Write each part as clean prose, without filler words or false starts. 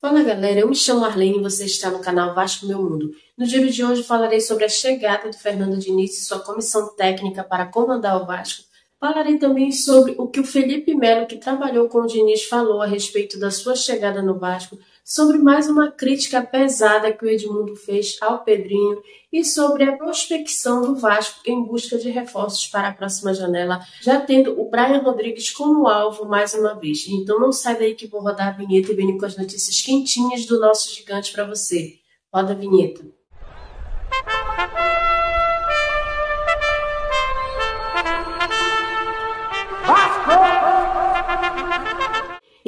Fala galera, eu me chamo Arlene e você está no canal Vasco Meu Mundo. No vídeo de hoje falarei sobre a chegada do Fernando Diniz e sua comissão técnica para comandar o Vasco. Falarei também sobre o que o Felipe Melo, que trabalhou com o Diniz, falou a respeito da sua chegada no Vasco, sobre mais uma crítica pesada que o Edmundo fez ao Pedrinho e sobre a prospecção do Vasco em busca de reforços para a próxima janela, já tendo o Brian Rodrigues como alvo mais uma vez. Então não sai daí que vou rodar a vinheta e venho com as notícias quentinhas do nosso gigante para você. Roda a vinheta.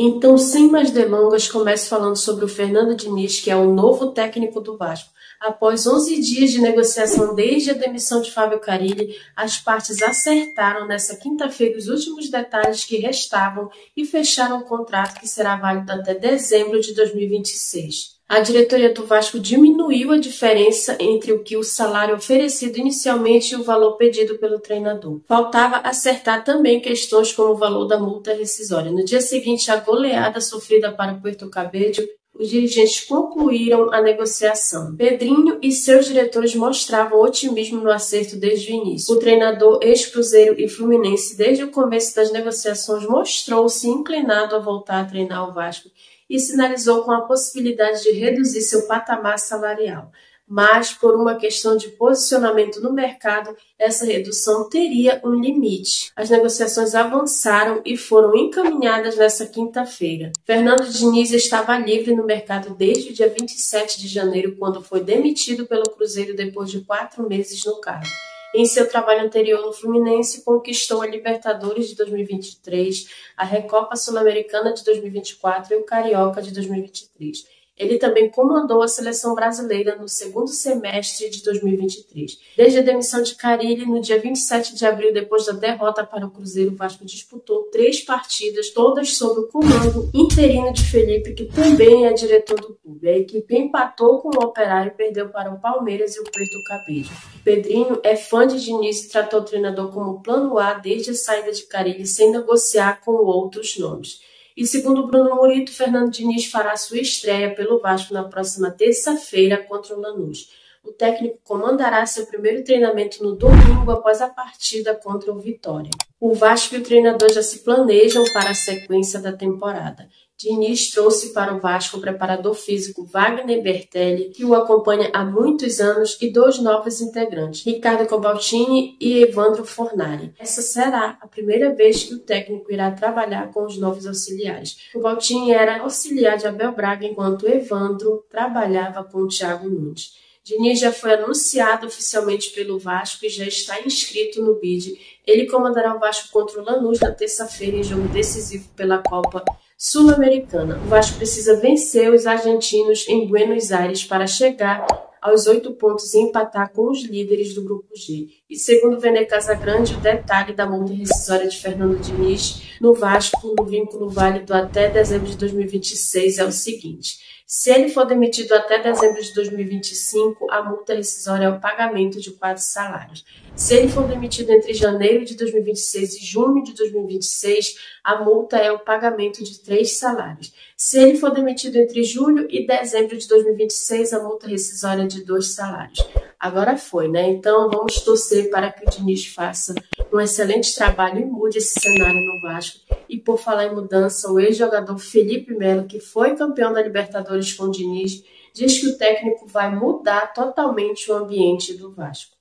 Então, sem mais delongas, começo falando sobre o Fernando Diniz, que é o novo técnico do Vasco. Após 11 dias de negociação desde a demissão de Fábio Carille, as partes acertaram nesta quinta-feira os últimos detalhes que restavam e fecharam um contrato que será válido até dezembro de 2026. A diretoria do Vasco diminuiu a diferença entre o que o salário oferecido inicialmente e o valor pedido pelo treinador. Faltava acertar também questões como o valor da multa rescisória. No dia seguinte à goleada sofrida para o Puerto Cabello, os dirigentes concluíram a negociação. Pedrinho e seus diretores mostravam otimismo no acerto desde o início. O treinador ex-Cruzeiro e Fluminense, desde o começo das negociações, mostrou-se inclinado a voltar a treinar o Vasco e sinalizou com a possibilidade de reduzir seu patamar salarial. Mas, por uma questão de posicionamento no mercado, essa redução teria um limite. As negociações avançaram e foram encaminhadas nesta quinta-feira. Fernando Diniz estava livre no mercado desde o dia 27 de janeiro, quando foi demitido pelo Cruzeiro depois de 4 meses no cargo. Em seu trabalho anterior no Fluminense, conquistou a Libertadores de 2023, a Recopa Sul-Americana de 2024 e o Carioca de 2023. Ele também comandou a seleção brasileira no segundo semestre de 2023. Desde a demissão de Carille, no dia 27 de abril, depois da derrota para o Cruzeiro, o Vasco disputou 3 partidas, todas sob o comando interino de Felipe, que também é diretor do clube. A equipe empatou com o Operário e perdeu para o Palmeiras e o Puerto Cabello. Pedrinho é fã de Diniz e tratou o treinador como plano A desde a saída de Carille, sem negociar com outros nomes. E segundo Bruno Murito, Fernando Diniz fará sua estreia pelo Vasco na próxima terça-feira contra o Lanús. O técnico comandará seu primeiro treinamento no domingo após a partida contra o Vitória. O Vasco e o treinador já se planejam para a sequência da temporada. Diniz trouxe para o Vasco o preparador físico Wagner Bertelli, que o acompanha há muitos anos, e 2 novos integrantes, Ricardo Cobaltini e Evandro Fornari. Essa será a primeira vez que o técnico irá trabalhar com os novos auxiliares. Cobaltini era auxiliar de Abel Braga, enquanto Evandro trabalhava com o Thiago Nunes. Diniz já foi anunciado oficialmente pelo Vasco e já está inscrito no BID. Ele comandará o Vasco contra o Lanús na terça-feira em jogo decisivo pela Copa Sul-Americana. O Vasco precisa vencer os argentinos em Buenos Aires para chegar aos 8 pontos e empatar com os líderes do Grupo G. E segundo Vene Casagrande, o detalhe da multa rescisória de Fernando Diniz no Vasco, no vínculo válido até dezembro de 2026, é o seguinte: se ele for demitido até dezembro de 2025, a multa rescisória é o pagamento de 4 salários. Se ele for demitido entre janeiro de 2026 e junho de 2026, a multa é o pagamento de 3 salários. Se ele for demitido entre julho e dezembro de 2026, a multa rescisória é de 2 salários. Agora foi, né? Então vamos torcer para que o Diniz faça um excelente trabalho e mude esse cenário no Vasco. E por falar em mudança, o ex-jogador Felipe Melo, que foi campeão da Libertadores com o Diniz, diz que o técnico vai mudar totalmente o ambiente do Vasco.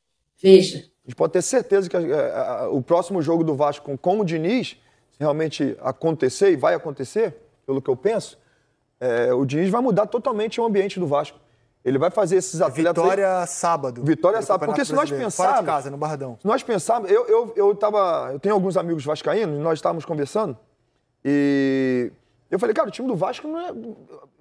Veja. A gente pode ter certeza que o próximo jogo do Vasco com o Diniz, se realmente acontecer, e vai acontecer, pelo que eu penso, o Diniz vai mudar totalmente o ambiente do Vasco. Ele vai fazer esses atletas... Vitória sábado. Vitória sábado. Porque se nós pensarmos... Fora de casa, no Barradão. Se nós pensarmos... Eu tenho alguns amigos vascaínos, nós estávamos conversando, e eu falei, cara, o time do Vasco não é...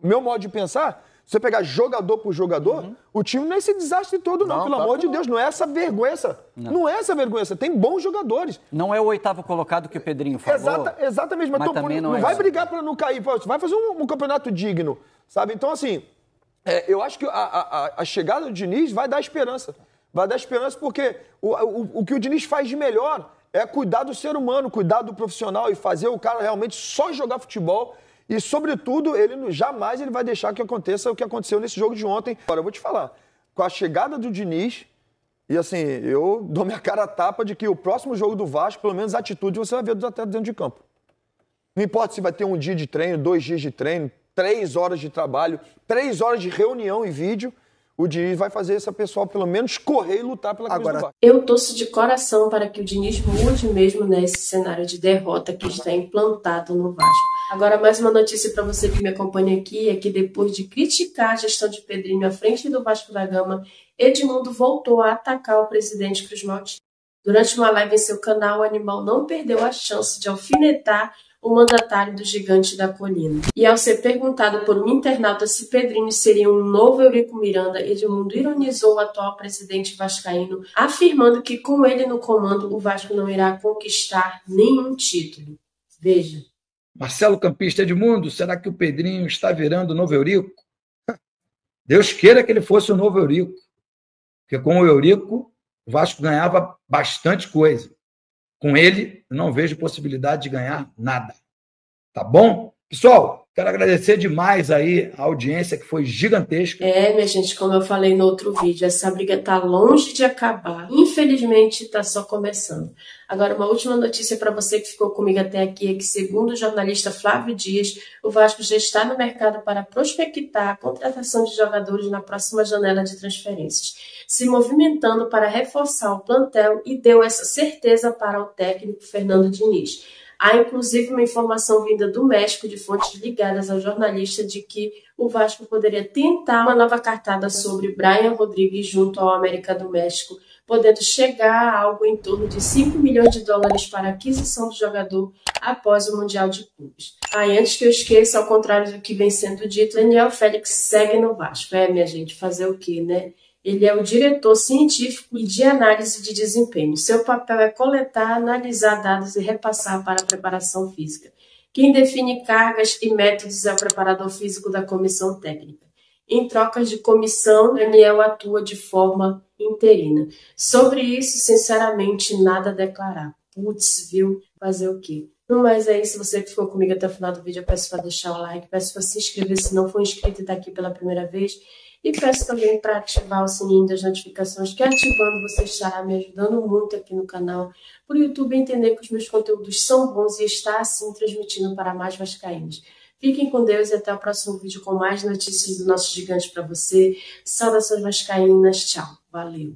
Meu modo de pensar, se você pegar jogador por jogador, o time não é esse desastre todo, não. Pelo amor de Deus, não é essa vergonha. Não é essa vergonha. Tem bons jogadores. Não é o 8º colocado que o Pedrinho falou. Exatamente. Mas também não vai brigar para não cair. Vai fazer um campeonato digno, sabe? Então, assim... eu acho que a chegada do Diniz vai dar esperança. Vai dar esperança porque o que o Diniz faz de melhor é cuidar do ser humano, cuidar do profissional e fazer o cara realmente só jogar futebol E, sobretudo, jamais ele vai deixar que aconteça o que aconteceu nesse jogo de ontem. Agora, eu vou te falar, com a chegada do Diniz, e assim, eu dou minha cara a tapa de que o próximo jogo do Vasco, pelo menos a atitude, você vai ver dos atletas dentro de campo. Não importa se vai ter um dia de treino, 2 dias de treino, 3 horas de trabalho, 3 horas de reunião e vídeo, o Diniz vai fazer esse pessoal pelo menos correr e lutar pela camisa do Vasco. Eu torço de coração para que o Diniz mude mesmo nesse cenário de derrota que está implantado no Vasco. Agora, mais uma notícia para você que me acompanha aqui, é que depois de criticar a gestão de Pedrinho à frente do Vasco da Gama, Edmundo voltou a atacar o presidente Cruz Maltino. Durante uma live em seu canal, o animal não perdeu a chance de alfinetar o mandatário do Gigante da Colina. E ao ser perguntado por um internauta se Pedrinho seria um novo Eurico Miranda, Edmundo ironizou o atual presidente vascaíno, afirmando que com ele no comando o Vasco não irá conquistar nenhum título. Veja. Marcelo Campista: Edmundo, será que o Pedrinho está virando o novo Eurico? Deus queira que ele fosse o novo Eurico, porque com o Eurico o Vasco ganhava bastante coisa. Com ele, eu não vejo possibilidade de ganhar nada. Tá bom? Pessoal, quero agradecer demais aí a audiência, que foi gigantesca. Minha gente, como eu falei no outro vídeo, essa briga tá longe de acabar. Infelizmente, tá só começando. Agora, uma última notícia para você que ficou comigo até aqui é que, segundo o jornalista Flávio Dias, o Vasco já está no mercado para prospectar a contratação de jogadores na próxima janela de transferências, se movimentando para reforçar o plantel, e deu essa certeza para o técnico Fernando Diniz. Há, inclusive, uma informação vinda do México, de fontes ligadas ao jornalista, de que o Vasco poderia tentar uma nova cartada sobre Brian Rodrigues junto ao América do México, podendo chegar a algo em torno de 5 milhões de dólares para a aquisição do jogador após o Mundial de Clubes. E antes que eu esqueça, ao contrário do que vem sendo dito, Daniel Félix segue no Vasco. Minha gente, fazer o quê, né? Ele é o diretor científico e de análise de desempenho. Seu papel é coletar, analisar dados e repassar para a preparação física. Quem define cargas e métodos é o preparador físico da comissão técnica. Em trocas de comissão, Daniel atua de forma interina. Sobre isso, sinceramente, nada a declarar. Putz, viu? Fazer o quê? Mas é isso. Você que ficou comigo até o final do vídeo, eu peço para deixar o like, peço para se inscrever se não for inscrito e está aqui pela primeira vez. E peço também para ativar o sininho das notificações, que ativando você estará me ajudando muito aqui no canal, para o YouTube entender que os meus conteúdos são bons e está assim transmitindo para mais vascaínos. Fiquem com Deus e até o próximo vídeo com mais notícias do nosso gigante para você. Saudações vascaínas, tchau, valeu!